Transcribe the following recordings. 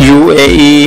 UAE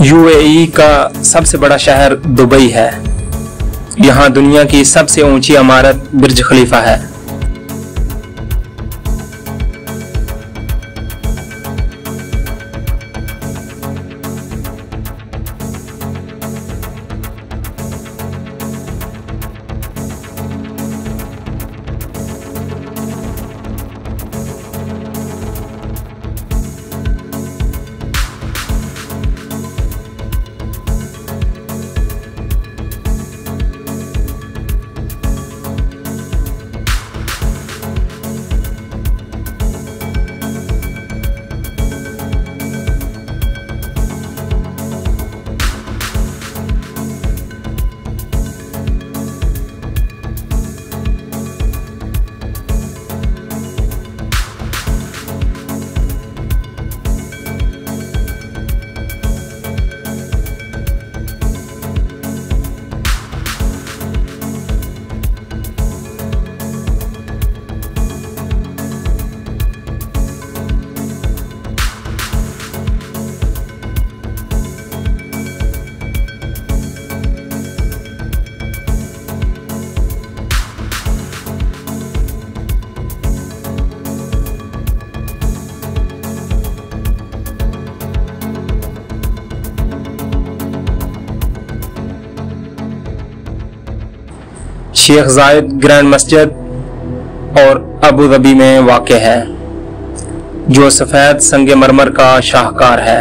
UAE का सबसे बड़ा शहर दुबई है। यहाँ दुनिया की सबसे ऊंची इमारत बुर्ज खलीफा है। शेख जायद ग्रैंड मस्जिद और अबू धाबी में वाक़ है, जो सफ़ेद संगमरमर का शाहकार है।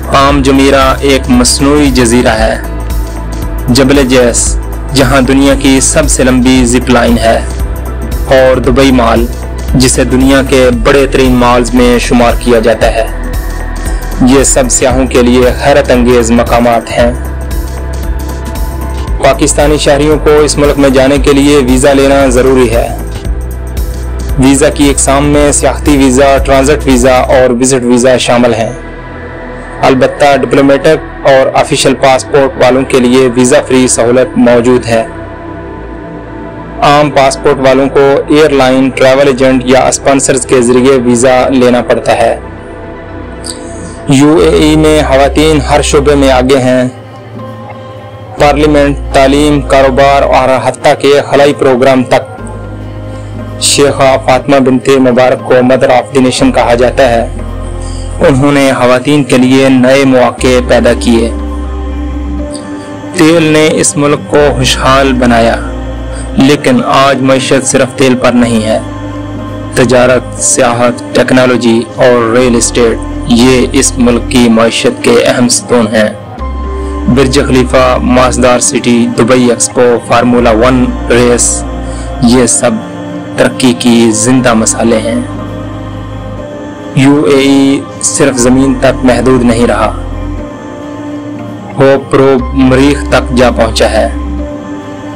पाम जमीरा एक मसनूई जजीरा है, जबल जैस जहां दुनिया की सबसे लंबी जिप लाइन है, और दुबई मॉल जिसे दुनिया के बड़े तरीन मॉल्स में शुमार किया जाता है। ये सब सियाहों के लिए हैरत अंगेज मकामात हैं। पाकिस्तानी शहरियों को इस मुल्क में जाने के लिए वीज़ा लेना ज़रूरी है। वीज़ा की इकसाम में सियाहती वीज़ा, ट्रांजिट वीज़ा और विजिट वीज़ा शामिल हैं। अलबत्ता डिप्लोमेटिक और ऑफिशियल पासपोर्ट वालों के लिए वीज़ा फ्री सहूलत मौजूद है। आम पासपोर्ट वालों को एयरलाइन, ट्रैवल एजेंट या स्पॉन्सर्स के जरिए वीज़ा लेना पड़ता है। यूएई में ख़वातीन हर शोबे में आगे हैं। पार्लियामेंट, तालीम, कारोबार और हत्ता के खलाई प्रोग्राम तक। शेखा फातिमा बिनते मुबारक को मदर ऑफ द नेशन कहा जाता है। उन्होंने ख़वातीन के लिए नए मौके पैदा किए। तेल ने इस मुल्क को खुशहाल बनाया, लेकिन आज मईशत सिर्फ तेल पर नहीं है। तजारत, सियाहत, टेक्नोलॉजी और रियल एस्टेट ये इस मुल्क की मईशत के अहम स्तून हैं। Burj Khalifa, Masdar City, Dubai Expo, Formula 1 race, ये सब तरक्की की जिंदा मसाले हैं। यूएई सिर्फ ज़मीन तक महदूद नहीं रहा, होप प्रोब मरीख तक जा पहुंचा है।